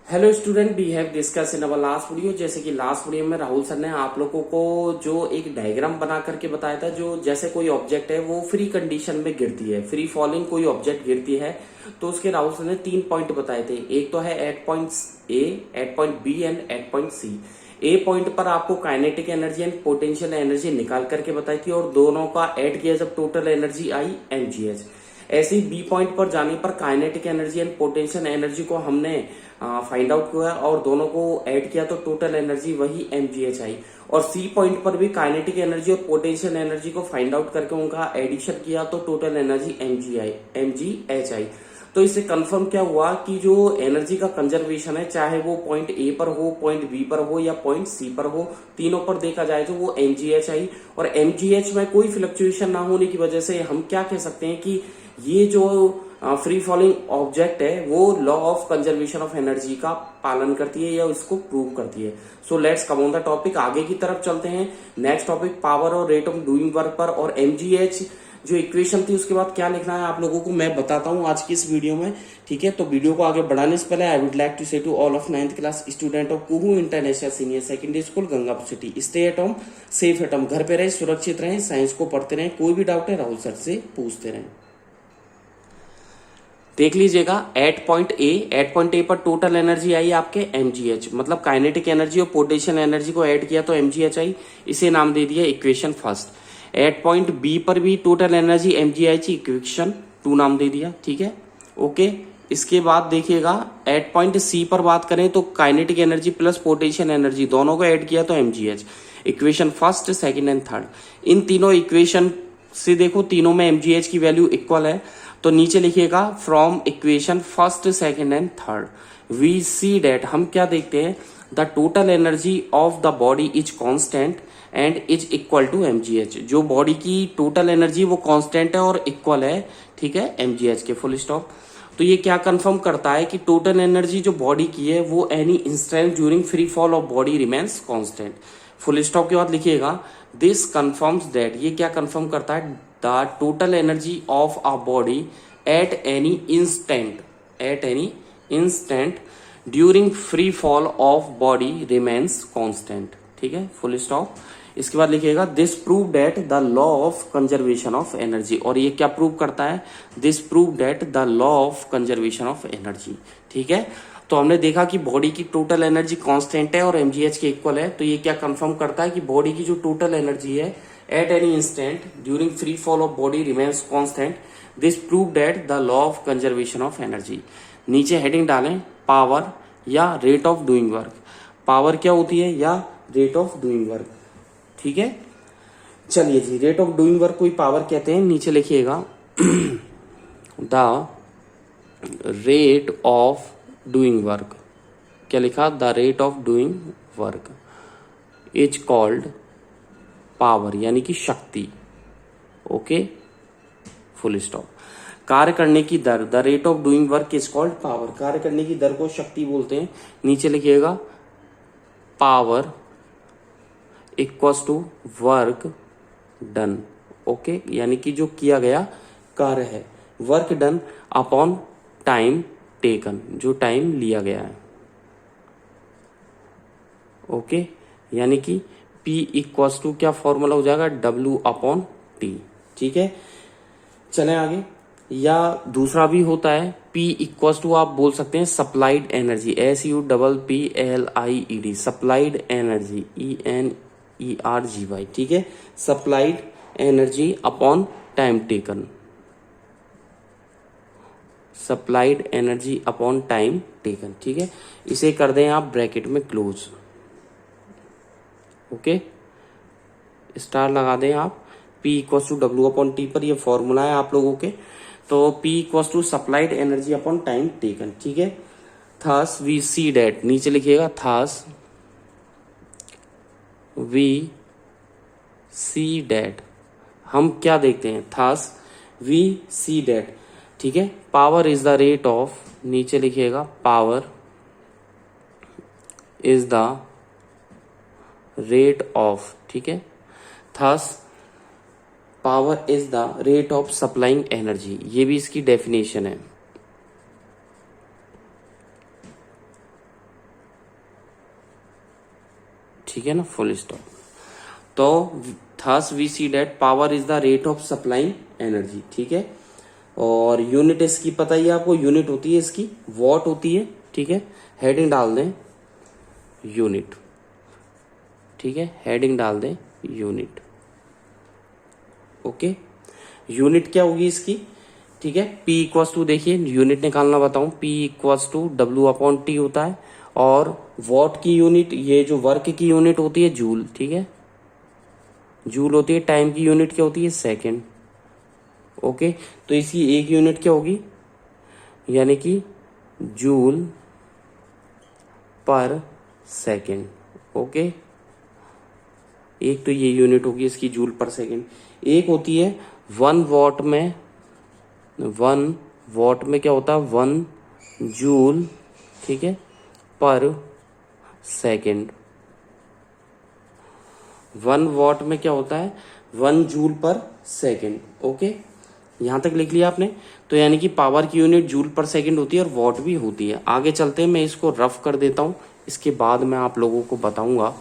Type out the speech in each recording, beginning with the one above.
Hello student, we have discuss in our last video. जैसे कि last video में Rahul sir ने आप लोगों को जो एक डायग्राम बना करके बताया था, जो जैसे कोई ऑब्जेक्ट है वो फ्री कंडीशन में गिरती है, फ्री फॉलिंग कोई ऑब्जेक्ट गिरती है तो उसके राहुल सर ने 3 पॉइंट बताए थे। एक तो है at point A, at point B and at point C. A point पर आपको kinetic energy and potential energy निकाल करके बताई थी और दोनों का ऐड किया जब टोटल एनर्जी आई mgh। ऐसे ही बी पॉइंट पर जाने पर kinetic energy and potential energy को हमने फाइंड आउट किया और दोनों को ऐड किया तो टोटल एनर्जी वही mgh आई। और सी पॉइंट पर भी काइनेटिक एनर्जी और पोटेंशियल एनर्जी को फाइंड आउट करके उनका एडिशन किया तो टोटल एनर्जी mgh आई। तो इससे कंफर्म क्या हुआ कि जो एनर्जी का कंजर्वेशन है, चाहे वो पॉइंट ए पर हो, पॉइंट बी पर हो या पॉइंट सी पर हो, तीनों पर देखा जाए तो वो mgh आई। और mgh में कोई फ्लक्चुएशन ना होने की वजह से हम क्या कह सकते हैं कि ये जो फ्री फॉलिंग ऑब्जेक्ट है वो law of conservation of energy का पालन करती है या उसको प्रूव करती है। So let's come on the topic, आगे की तरफ चलते हैं। नेक्स्ट टॉपिक पावर और रेट ऑफ डूइंग वर्क पर, और mgh जो इक्वेशन थी उसके बाद क्या लिखना है आप लोगों को मैं बताता हूं आज की इस वीडियो में। ठीक है, तो वीडियो को आगे बढ़ाने से पहले I would like to say to all of 9th class student of Kuhu international senior secondary school Gangapur city, stay at home, safe at home, घर पे रहे, सुरक्षित रहें, साइंस को पढ़ते रहें, कोई भी डाउट है राहुल सर से पूछते रहें। देख लीजिएगा, एट पॉइंट ए पर टोटल एनर्जी आई आपके mgh, मतलब काइनेटिक एनर्जी और पोटेंशियल एनर्जी को ऐड किया तो mgh आई, इसे नाम दे दिया equation first. At point B पर भी टोटल एनर्जी mgh, इक्वेशन 2 नाम दे दिया। ठीक है, ओके। इसके बाद देखिएगा एट पॉइंट सी पर बात करें तो kinetic energy plus potential energy दोनों को ऐड किया तो mgh, equation first, second and third. इन तीनों इक्वेशन से देखो तीनों में mgh की वैल्यू इक्वल है तो नीचे लिखिएगा from equation first, second and third we see that, हम क्या देखते हैं, the total energy of the body is constant and is equal to mgh। जो बॉडी की टोटल एनर्जी वो कांस्टेंट है और इक्वल है, ठीक है, mgh के, फुल स्टॉप। तो ये क्या कंफर्म करता है कि टोटल एनर्जी जो बॉडी की है वो any instant during free fall of body remains constant, full stop के बाद लिखिएगा दिस कंफर्म्स दैट, ये क्या कंफर्म करता है, the total energy of a body at any instant during free fall of body remains constant. ठीक है, full stop. इसके बाद लिखिएगा this prove that the law of conservation of energy, और ये क्या प्रूव करता है, this prove that the law of conservation of energy. ठीक है, तो हमने देखा कि बॉडी की टोटल एनर्जी कांस्टेंट है और mgh के इक्वल है, तो ये क्या कंफर्म करता है कि बॉडी की जो टोटल एनर्जी है at any instant during free fall of body remains constant, this prove that the law of conservation of energy. नीचे हेडिंग डालें पावर या rate of doing work. Power क्या होती है या रेट ऑफ डूइंग वर्क। ठीक है, चलिए जी, रेट ऑफ डूइंग वर्क को ही पावर कहते हैं। नीचे लिखिएगा the rate of doing work, क्या लिखा, the rate of doing work is called power, यानी कि शक्ति। Okay, full stop. कार्य करने की दर, the rate of doing work is called power, कार्य करने की दर को शक्ति बोलते हैं। नीचे लिखिएगा power equals to work done. Okay, यानी कि जो किया गया कार्य है, work done upon time taken, जो टाइम लिया गया है। ओके, यानी कि P इक्वल्स टू क्या फॉर्मूला हो जाएगा, W अपॉन T। ठीक है, चलें आगे। या दूसरा भी होता है P इक्वल्स टू, आप बोल सकते हैं supplied energy, SUPPLIED, supplied energy, ENERGY। ठीक है, supplied energy upon time taken, supplied energy upon time taken. ठीक है, इसे कर दें आप ब्रैकेट में क्लोज। ओके, स्टार लगा दें आप। P equals to W upon T पर, ये फॉर्मूला है आप लोगों के। तो P equals to supplied energy upon time taken. ठीक है, थस वी सी डेट, नीचे लिखिएगा थस वी सी डेट, हम क्या देखते हैं, थस वी सी डेट। ठीक है, power is the rate of, नीचे लिखिएगा power is the rate of, ठीक है, thus power is the rate of supplying energy, ये भी इसकी डेफिनेशन है। ठीक है ना, फुल स्टॉप। तो thus we see that power is the rate of supplying energy, ठीक है। और यूनिट इसकी पता ही है आपको, यूनिट होती है इसकी वॉट होती है, ठीक है। हेडिंग डाल दें यूनिट, ठीक है, हेडिंग डाल दें यूनिट, ओके। यूनिट क्या होगी इसकी, ठीक है। P इक्वस टू, देखिए यूनिट निकालना बताऊं, P इक्वस टू W/T होता है। और वॉट की यूनिट, ये जो वर्क की यूनिट होती है जूल, ठीक है, जूल होती है। टाइम की यूनिट क्या होती है, सेकेंड, ओके। तो इसकी एक यूनिट क्या होगी, यानी कि जूल पर सेकेंड, ओके। एक तो ये यूनिट होगी इसकी जूल पर सेकेंड। एक होती है 1 वॉट में, 1 वॉट में क्या होता है 1 जूल, ठीक है, पर सेकेंड। 1 वॉट में क्या होता है 1 जूल पर सेकेंड, ओके। यहां तक लिख लिया आपने। तो यानी कि पावर की यूनिट जूल पर सेकेंड होती है और वॉट भी होती है। आगे चलते हैं, मैं इसको रफ कर देता हूं, इसके बाद मैं आप लोगों को बताऊंगा।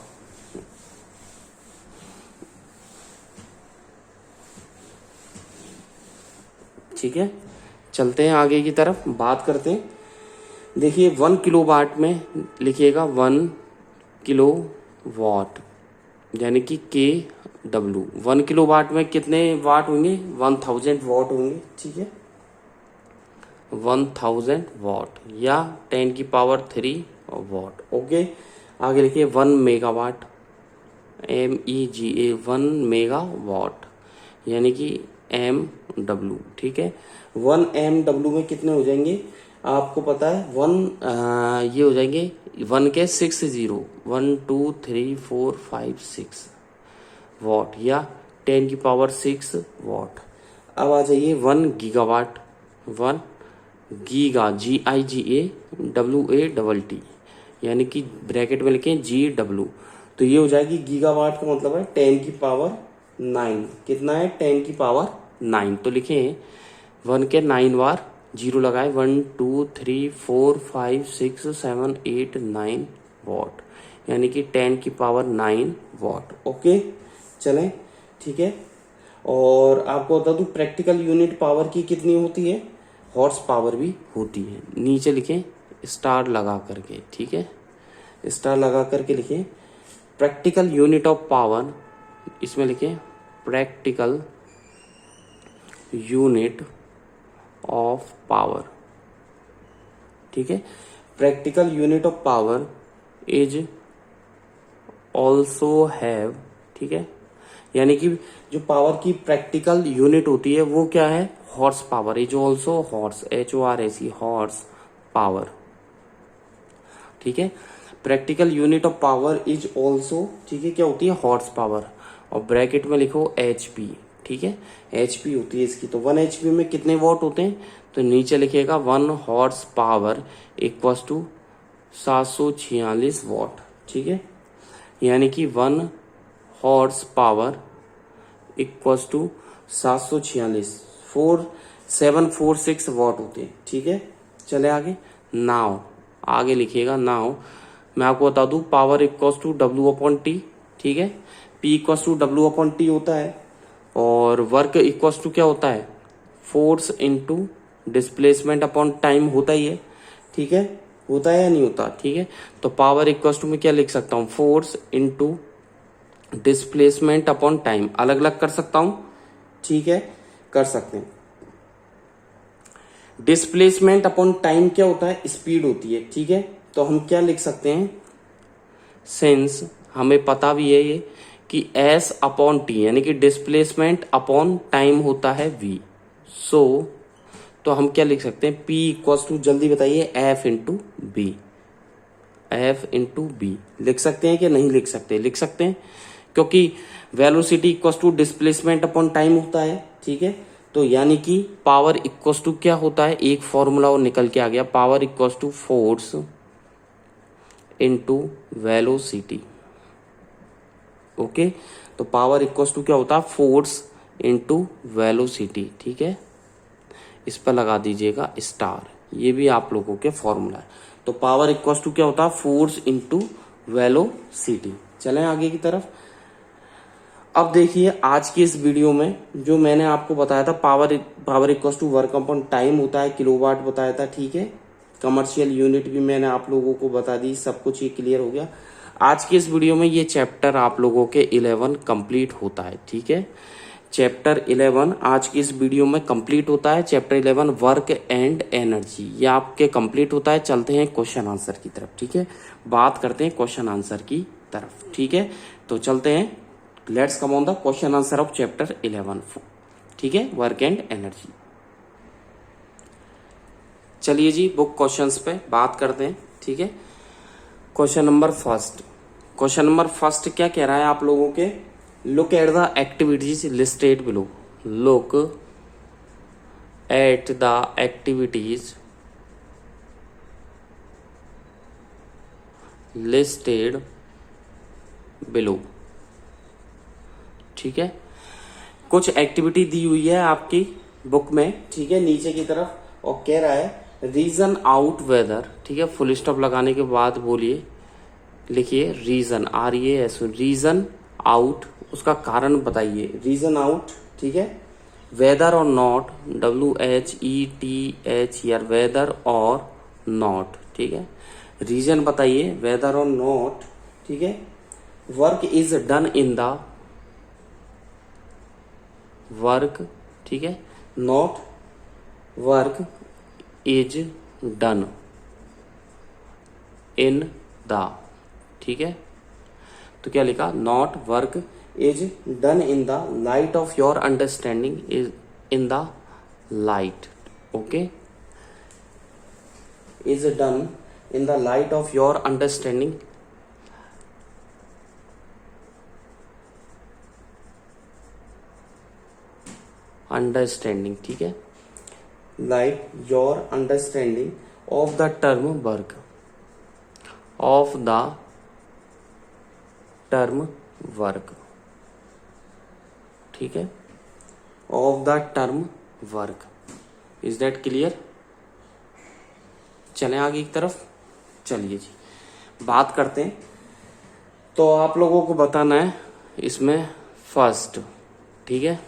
ठीक है, चलते हैं आगे की तरफ, बात करते हैं। देखिए 1 किलो वाट में लिखिएगा 1 किलो वाट, यानी कि KW। 1 किलो वाट में कितने वाट होंगे, 1000 वाट होंगे, ठीक है, 1000 वाट या 10 की पावर 3 वाट, ओके। आगे लिखिए 1 मेगावाट, MEGA, 1 मेगावाट, यानी कि MW, ठीक है। 1 MW में कितने हो जाएंगे आपको पता है, ये हो जाएंगे 1 के 6 0, 1 2 3 4 5 6 वॉट या 10 की पावर 6 वॉट। अब आ जाइए 1 गीगावाट, 1 गीगा, GIGAWATT, यानी कि ब्रैकेट में लिखें GW। तो ये हो जाएगी गीगावाट का मतलब है 10 की पावर 9। कितना है 10 की पावर 9। तो लिखें 1 के 9 बार, जीरो लगाए, 1 2 3 4 5 6 7 8 9 वॉट, यानी कि 10 की पावर 9 वॉट, ओके। चलें, ठीक है। और आपको बता दूं प्रैक्टिकल यूनिट पावर की कितनी होती है, हॉर्स पावर भी होती है। नीचे लिखें स्टार लगा करके, ठीक है, स्टार लगा करके लिखें प्रैक्टिकल यूनिट ऑफ पावर। इसमें लिखें प्रैक्टिकल यूनिट ऑफ पावर, ठीक है। Practical unit of power is also have, ठीक है, यानी कि जो पावर की प्रैक्टिकल यूनिट होती है वो क्या है, horse power. Is also horse, HORS, horse power, ठीक है। Practical unit of power is also, ठीक है, क्या होती है, हॉर्स पावर। और ब्रैकेट में लिखो HP, ठीक है, HP होती है इसकी। तो 1 HP में कितने वॉट होते हैं, तो नीचे लिखिएगा 1 horse power equals to 746 watt, ठीक है, यानी कि 1 horse power equals to 746, 4746 watt होते हैं, ठीक है। चले आगे, नाउ आगे लिखिएगा, नाउ मैं आपको बता दूं पावर इक्वस टू W/T, ठीक है। P इक्वस टू W/T होता है। और वर्क इक्वस टू क्या होता है, force into displacement upon time होता ही है, ठीक है, होता है या नहीं होता, ठीक है। तो पावर इक्वस टू में क्या लिख सकता हूं, force into displacement upon time. अलग अलग कर सकता हूं, ठीक है, कर सकते हैं। डिस्प्लेसमेंट अपॉन टाइम क्या होता है, स्पीड होती है, ठीक है। तो हम क्या लिख सकते हैं, सिंस हमें पता भी है ये कि S/T यानी कि डिस्प्लेसमेंट अपॉन टाइम होता है V, सो तो हम क्या लिख सकते हैं, P इक्वल टू, जल्दी बताइए, F इंटू बी लिख सकते हैं कि नहीं लिख सकते, लिख सकते हैं, क्योंकि velocity equal to displacement upon time होता है, ठीक है। तो यानी कि पावर इक्वल टू क्या होता है, एक फॉर्मूला और निकल के आ गया, power equal to force into velocity, okay. तो पावर इक्वल टू क्या होता है, फोर्स इनटू वेलोसिटी, ठीक है। इस पर लगा दीजिएगा स्टार, ये भी आप लोगों के फॉर्मूला है। तो पावर इक्वल टू क्या होता है, फोर्स इनटू वेलोसिटी, चलें आगे की तरफ। अब देखिए आज की इस वीडियो में जो मैंने आपको बताया था, power equals to work upon time होता है, किलोवाट बताया था, ठीक है। कमर्शियल यूनिट भी मैंने आप लोगों को बता दी, सब कुछ ये क्लियर हो गया। आज की इस वीडियो में ये चैप्टर आप लोगों के 11 कंप्लीट होता है, ठीक है। चैप्टर 11 आज की इस वीडियो में कंप्लीट होता है। चैप्टर 11 वर्क एंड एनर्जी ये आपके कंप्लीट होता है। चलते हैं क्वेश्चन आंसर की तरफ, ठीक है। बात करते हैं क्वेश्चन आंसर की तरफ, ठीक है। तो चलते हैं, let's come on the question answer of chapter 11, ठीक है, वर्क एंड एनर्जी। चलिए जी बुक क्वेश्चंस पे बात करते हैं, ठीक है। क्वेश्चन नंबर फर्स्ट क्या कह रहा है आप लोगों के, look at the activities listed below. Look at the activities listed below, ठीक है। कुछ एक्टिविटी दी हुई है आपकी बुक में, ठीक है, नीचे की तरफ, और कह रहा है रीजन आउट वेदर, ठीक है। फुल स्टॉप लगाने के बाद बोलिए, लिखिए रीजन, RES, रीजन आउट, उसका कारण बताइए, रीजन आउट, ठीक है। वेदर और नॉट, WHETH, वेदर और नॉट, ठीक है। रीजन बताइए, वेदर और नॉट, ठीक है। Work is done in the work, ठीक है, not work is done in the, ठीक है। तो क्या लिखा, not work is done in the light of your understanding, is in the light, okay, is done in the light of your understanding, ठीक है, light your understanding of the term work, of the term work, ठीक है, of the term work. Is that clear. चलें आगे की तरफ। चलिए जी बात करते हैं। तो आप लोगों को बताना है इसमें फर्स्ट, ठीक है,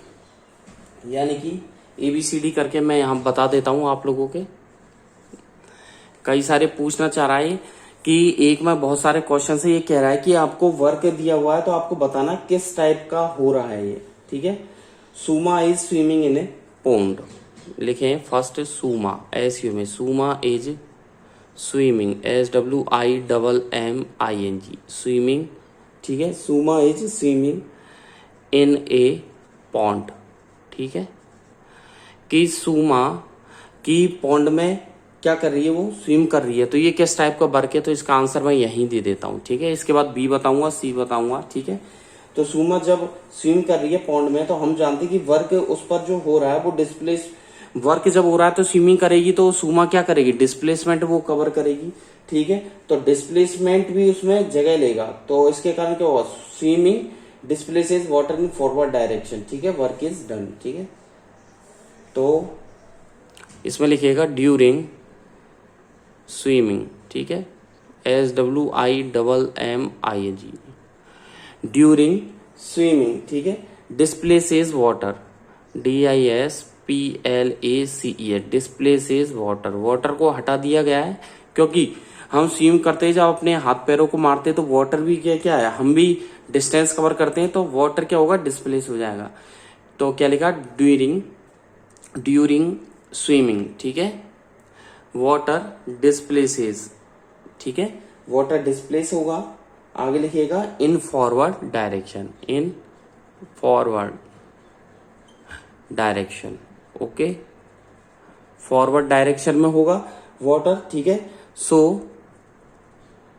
यानी कि ABCD करके मैं यहां बता देता हूं आप लोगों के। कई सारे पूछना चाह रहा है कि एक में बहुत सारे क्वेश्चन से ये कह रहा है कि आपको वर्क दिया हुआ है तो आपको बताना किस टाइप का हो रहा है ये, ठीक है। Suma is swimming in a pond, लिखे first Suma, SUMA, Suma is swimming, SWIMMING, swimming, ठीक है। Suma is swimming in a pond, ठीक है। कि सुमा की पॉन्ड में क्या कर रही है, वो स्विम कर रही है। तो ये किस टाइप का वर्क है, तो इसका आंसर मैं यहीं दे देता हूं, ठीक है। इसके बाद B बताऊंगा, C बताऊंगा, ठीक है। तो सुमा जब स्विम कर रही है पॉन्ड में, तो हम जानते हैं कि वर्क उस पर जो हो रहा है वो डिस्प्लेस, वर्क जब हो रहा है तो स्विमिंग करेगी, तो सुमा क्या करेगी, डिस्प्लेसमेंट वो कवर करेगी, ठीक है। तो डिस्प्लेसमेंट भी उसमें जगह लेगा, तो इसके कारण क्या होगा, swimming displaces water in forward direction, ठीक है, वर्क इज डन, ठीक है। तो इसमें लिखिएगा ड्यूरिंग स्विमिंग, ठीक है, SWIMMING, ड्यूरिंग स्विमिंग, ठीक है। Displaces water, DISPLACES, displaces water, water को हटा दिया गया है, क्योंकि हम स्विम करते हैं, जब अपने हाथ पैरों को मारते हैं तो वाटर भी क्या है, हम भी डिस्टेंस कवर करते हैं, तो वाटर क्या होगा, डिस्प्लेस हो जाएगा। तो क्या लिखा, ड्यूरिंग स्विमिंग, ठीक है, वाटर डिस्प्लेसेस, ठीक है, वाटर डिस्प्लेस होगा। आगे लिखिएगा in forward direction, in forward direction, okay, forward direction में होगा वाटर, ठीक है। So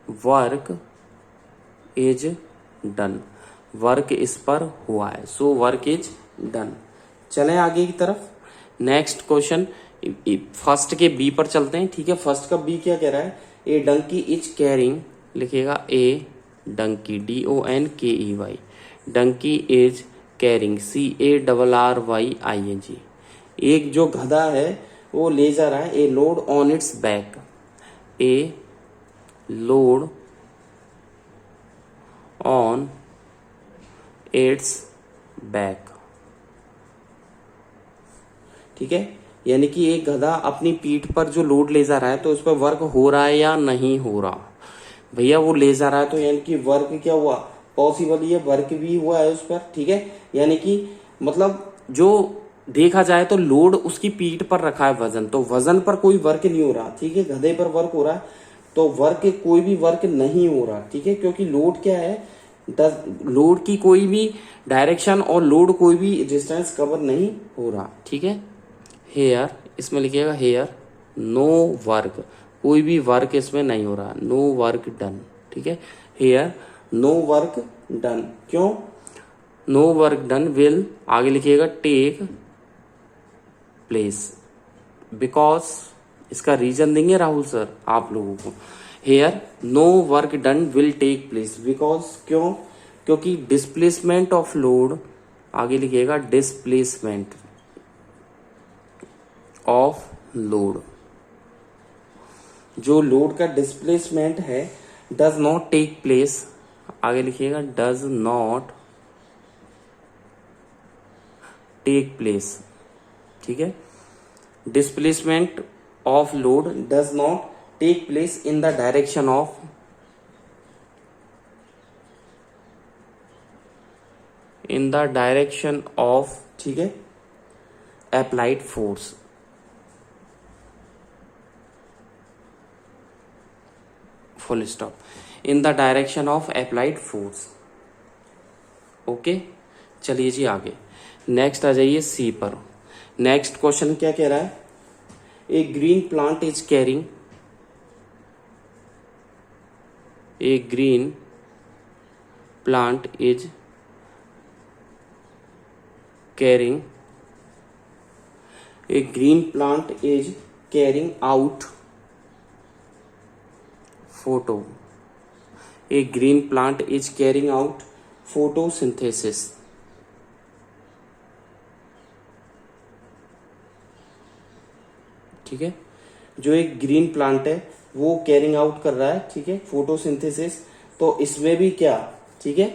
work is done, work इस पर हुआ है, सो वर्क इज डन। चलें आगे की तरफ। नेक्स्ट क्वेश्चन फर्स्ट के B पर चलते हैं, ठीक है। फर्स्ट का B क्या कह रहा है, ए डंकी इज कैरिंग, लिखिएगा a donkey, DONKEY, donkey is carrying, CARRYING, एक जो गधा है वो ले जा रहा है, a load on it's back, a load on it's back. ठीक है, यानी कि एक गधा अपनी पीठ पर जो लोड ले जा रहा है तो उस पर वर्क हो रहा है या नहीं हो रहा। भैया वो ले जा रहा है तो यानी कि वर्क क्या हुआ, पॉसिबल ये वर्क भी हुआ है उस पर। ठीक है, यानी कि मतलब जो देखा जाए तो लोड उसकी पीठ पर रखा है वजन, तो वजन पर कोई वर्क नहीं हो रहा। ठीक है, गधे पर वर्क हो रहा है, तो वर्क कोई भी वर्क नहीं हो रहा। ठीक है, क्योंकि लोड क्या है, लोड की कोई भी डायरेक्शन और लोड कोई भी डिस्टेंस कवर नहीं हो रहा। ठीक है, हेयर इसमें लिखिएगा हेयर नो वर्क, कोई भी वर्क इसमें नहीं हो रहा, नो वर्क डन। ठीक है, हेयर नो वर्क डन। क्यों नो वर्क डन विल, आगे लिखिएगा टेक प्लेस, बिकॉज इसका रीजन देंगे राहुल सर आप लोगों को। Here no work done will take place because, क्यों, क्योंकि डिस्प्लेसमेंट ऑफ लोड, आगे लिखिएगा डिस्प्लेसमेंट ऑफ लोड, जो लोड का डिस्प्लेसमेंट है डज नॉट टेक प्लेस, आगे लिखिएगा डज नॉट टेक प्लेस। ठीक है, displacement of load does not take place in the direction of, in the direction of, ठीक है, applied force. Full stop, in the direction of applied force. Okay, चलिए जी आगे next आ जाइए सी पर। Next question क्या कह रहा है, a green plant is carrying, a green plant is carrying, a green plant is carrying out photo, a green plant is carrying out photosynthesis। ठीक है, जो एक ग्रीन प्लांट है वो कैरिंग आउट कर रहा है, ठीक है, फोटोसिंथेसिस। तो इसमें भी क्या, ठीक है,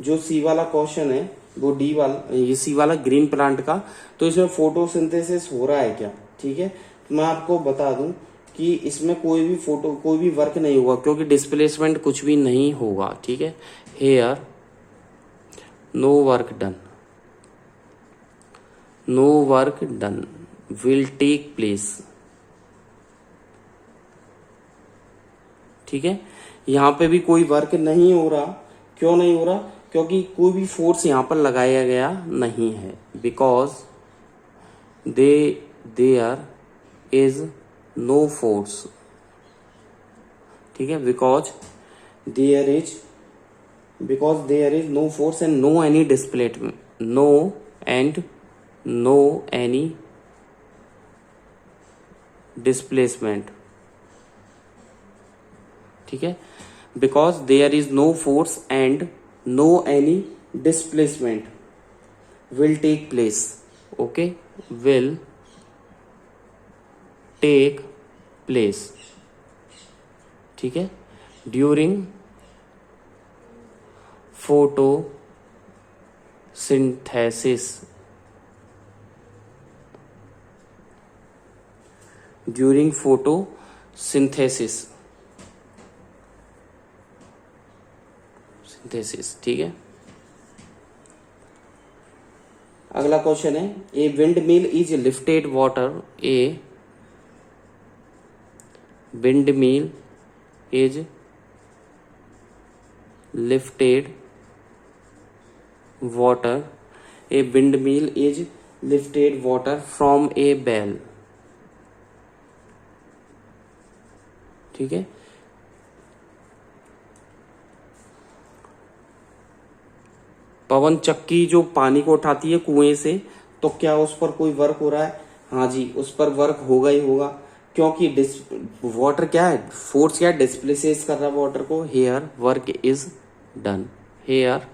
जो सी वाला क्वेश्चन है वो डी वाला, ये सी वाला ग्रीन प्लांट का, तो इसमें फोटोसिंथेसिस हो रहा है क्या। ठीक है, तो मैं आपको बता दूं कि इसमें कोई भी वर्क नहीं होगा क्योंकि डिस्प्लेसमेंट कुछ भी नहीं होगा। ठीक है, here no work done, no work done will take place. ठीक है, यहां पे भी कोई वर्क नहीं हो रहा, क्यों नहीं हो रहा, क्योंकि कोई भी फोर्स यहां पर लगाया गया नहीं है, because there is no force. ठीक है, because there is no force and no any displacement, no any displacement. ठीक है, because there is no force and no any displacement will take place. Okay, will take place. ठीक है, during photosynthesis, during photosynthesis, synthesis. ठीक है, अगला question है, a windmill is lifted water, ए windmill is lifted water, a windmill is lifted water from a bell। ठीक है, पवन चक्की जो पानी को उठाती है कुएं से, तो क्या उस पर कोई वर्क हो रहा है, हाँ जी, उस पर वर्क होगा ही होगा, क्योंकि वाटर क्या है, फोर्स क्या है, डिस्प्लेसेस कर रहा है वाटर को। Here work is done, here,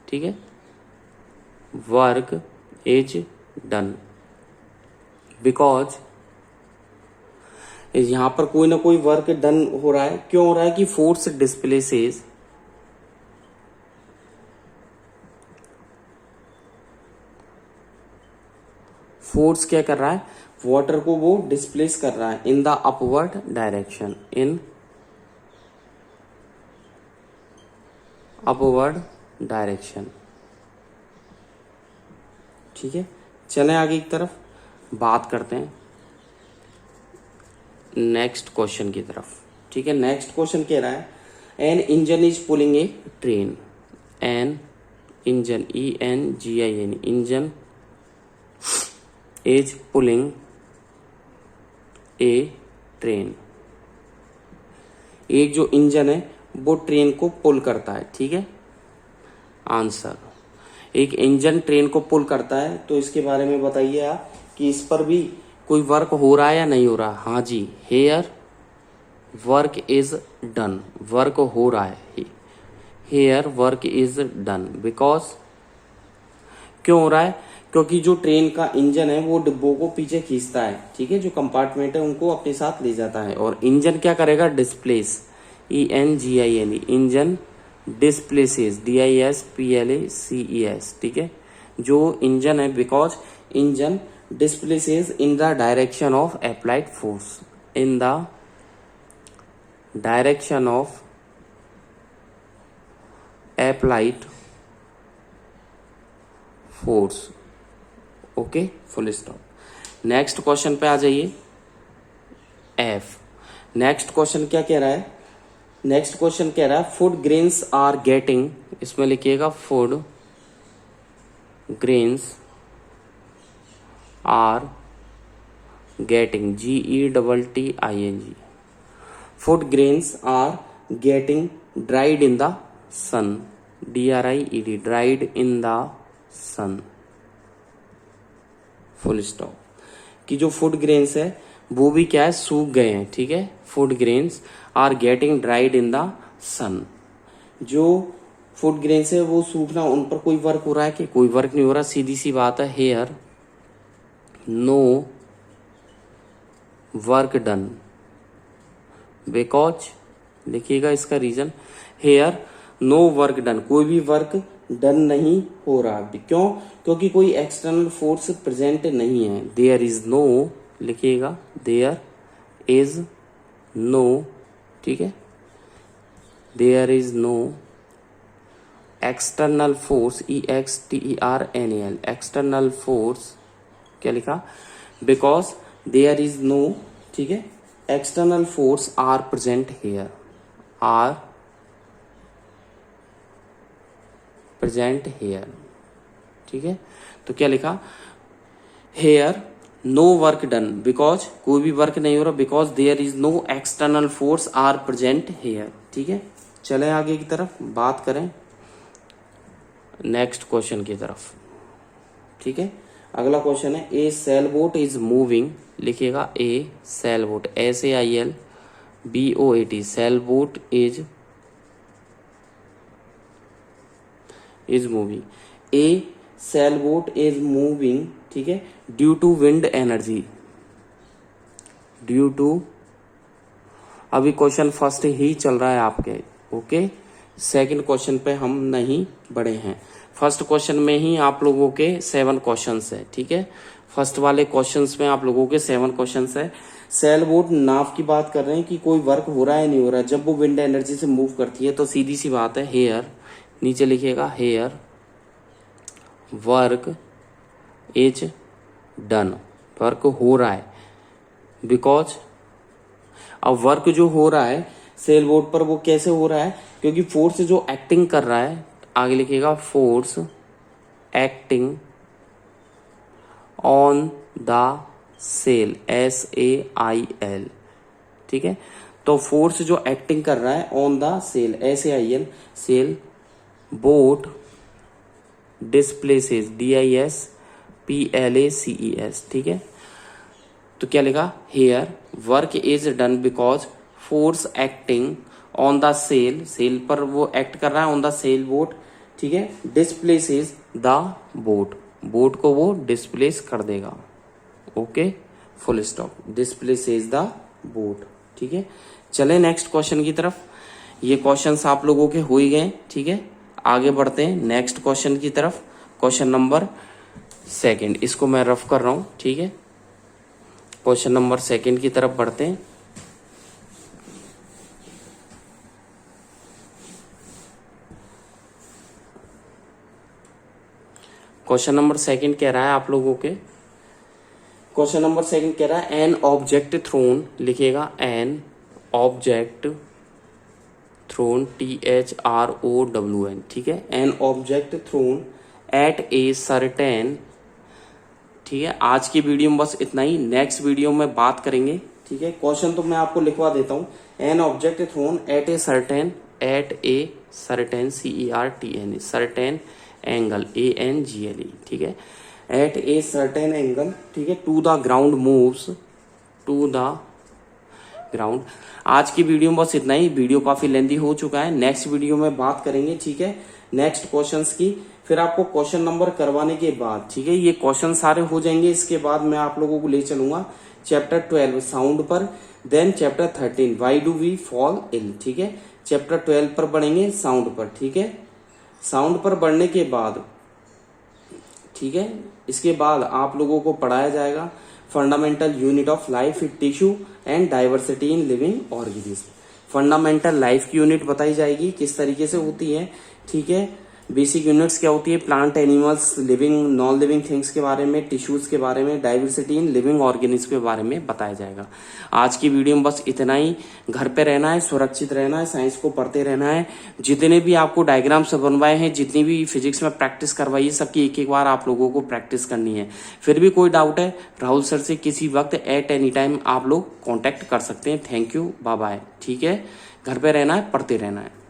ठीक है, वर्क इज डन, बिकॉज यहां पर कोई ना कोई वर्क डन हो रहा है, क्यों हो रहा है कि फोर्स डिस्प्लेसेस, फोर्स क्या कर रहा है, वाटर को वो डिस्प्लेस कर रहा है in the upward direction, in upward direction. ठीक है, चलें आगे की तरफ बात करते हैं नेक्स्ट क्वेश्चन की तरफ। ठीक है, नेक्स्ट क्वेश्चन कह रहा है an engine is pulling a train, an engine ENGIN engine is pulling a train. एक जो इंजन है वो ट्रेन को पुल करता है। ठीक है, आंसर, एक इंजन ट्रेन को पुल करता है, तो इसके बारे में बताइए आप कि इस पर भी कोई वर्क हो रहा है या नहीं हो रहा। हाँ जी, here work is done, work हो रहा है, here work is done, because क्यों हो रहा है, क्योंकि जो ट्रेन का इंजन है वो डिब्बों को पीछे खींचता है। ठीक है, जो कंपार्टमेंट है उनको अपने साथ ले जाता है, और इंजन क्या करेगा, displace, ENGIN, engine displaces, DISPLACES। ठीक है, जो इंजन है, because engine displaces in the direction of applied force, in the direction of applied force. Okay, full stop. Next question पे आ जाइए, F। नेक्स्ट क्वेश्चन क्या कह रहा है, नेक्स्ट क्वेश्चन कह रहा है फूड ग्रेन्स आर गेटिंग, इसमें लिखिएगा food grains are getting, GETTING, food grains are getting dried in the sun, DRIED, dried in the sun, full stop. कि जो फूड ग्रेन्स है वो भी क्या है, सूख गए हैं। ठीक है, food grains are getting dried in the sun, जो फूड ग्रेन्स है वो सूखना, उन पर कोई वर्क हो रहा है कि कोई वर्क नहीं हो रहा, सीधी सी बात है, here no work done, because लिखिएगा इसका reason, here no work done, कोई भी वर्क डन नहीं हो रहा। क्यों, क्योंकि कोई एक्सटर्नल फोर्स प्रेजेंट नहीं है, देयर इज नो, लिखिएगा देयर इज नो, ठीक है, there is no external force, EXTERNAL, external force, क्या लिखा, बिकॉज देयर इज नो, ठीक है, external force are present here, are present here. ठीक है, तो क्या लिखा, here no work done, because कोई भी वर्क नहीं हो रहा, because there is no external force are present here. ठीक है, चले आगे की तरफ बात करें नेक्स्ट क्वेश्चन की तरफ। ठीक है, अगला क्वेश्चन है a sail boat is moving, लिखिएगा a sail boat, SAILBOAT, sail boat is moving, a sail boat is moving, ठीक है, due to wind energy, due to, अभी क्वेश्चन फर्स्ट ही चल रहा है आपके, ओके, सेकंड क्वेश्चन पे हम नहीं बढ़े हैं, फर्स्ट क्वेश्चन में ही आप लोगों के 7 क्वेश्चंस है। ठीक है, फर्स्ट वाले क्वेश्चंस में आप लोगों के 7 क्वेश्चंस है। सेल बोट नाव की बात कर रहे हैं कि कोई वर्क हो रहा है नहीं हो रहा है, जब वो विंड एनर्जी से मूव करती है तो सीधी सी बात है, हेयर, नीचे लिखिएगा here work is done, work हो रहा है, बिकॉज अब वर्क जो हो रहा है सेल बोट पर वो कैसे हो रहा है, क्योंकि फोर्स जो एक्टिंग कर रहा है, आगे लिखिएगा force acting on the sail, SAIL, ठीक है, तो फोर्स जो एक्टिंग कर रहा है on the sail, SAIL, sail boat displaces, DISPLACES, ठीक है, तो क्या लिखा, here work is done because force acting on the sail, sail पर वो एक्ट कर रहा है, ऑन द सेल बोट, ठीक है, डिस्प्लेसेस द बोट, बोट को वो डिस्प्लेस कर देगा, okay, full stop, displaces the boat. ठीक है, चले नेक्स्ट क्वेश्चन की तरफ, ये क्वेश्चंस आप लोगों के हो ही गए। ठीक है, आगे बढ़ते हैं नेक्स्ट क्वेश्चन की तरफ, क्वेश्चन नंबर सेकंड, इसको मैं रफ कर रहा हूं, ठीक है। क्वेश्चन नंबर सेकंड की तरफ बढ़ते हैं। क्वेश्चन नंबर सेकंड कह रहा है आप लोगों के, क्वेश्चन नंबर सेकंड कह रहा है एन ऑब्जेक्ट थ्रोन, लिखिएगा एन ऑब्जेक्ट थ्रोन, THROWN, ठीक है। An object thrown at a certain, ठीक है। आज की वीडियो में बस इतना ही, नेक्स्ट वीडियो में बात करेंगे, ठीक है। क्वेश्चन तो मैं आपको लिखवा देता हूं, an object thrown at a certain CERTN certain angle ANGLE, ठीक है। एट ए सर्टेन एंगल, ठीक है, to the ground moves, to the ground. आज की वीडियो में बस इतना ही, वीडियो काफी लेंदी हो चुका है, नेक्स्ट वीडियो में बात करेंगे, ठीक है, नेक्स्ट क्वेश्चंस की। फिर आपको क्वेश्चन नंबर करवाने के बाद, ठीक है, ये क्वेश्चन सारे हो जाएंगे, इसके बाद मैं आप लोगों को ले चलूंगा चैप्टर 12 साउंड पर, then chapter 13 why do we fall ill, ठीक है। चैप्टर 12 पर बढ़ेंगे साउंड पर, ठीक है। साउंड पर बढ़ने के बाद, ठीक है, इसके बाद आप लोगों को पढ़ाया जाएगा fundamental unit of life, tissue and diversity in living organism. Fundamental life की यूनिट बताई जाएगी किस तरीके से होती है, ठीक है। बेसिक यूनिट्स क्या होती है, plant, animals, living, non living things के बारे में, टिश्यूज के बारे में, डाइवर्सिटी इन लिविंग ऑर्गेनिज्म के बारे में बताया जाएगा। आज की वीडियो में बस इतना ही। घर पे रहना है, सुरक्षित रहना है, साइंस को पढ़ते रहना है। जितने भी आपको डायग्राम्स बनवाए हैं, जितनी भी फिजिक्स में प्रैक्टिस करवाई है, सबकी एक एक बार आप लोगों को प्रैक्टिस करनी है। फिर भी कोई डाउट है, राहुल सर से किसी वक्त एट एनी टाइम आप लोग कॉन्टेक्ट कर सकते हैं। थैंक यू, बाय बाय, ठीक है। घर पे रहना है, पढ़ते रहना है।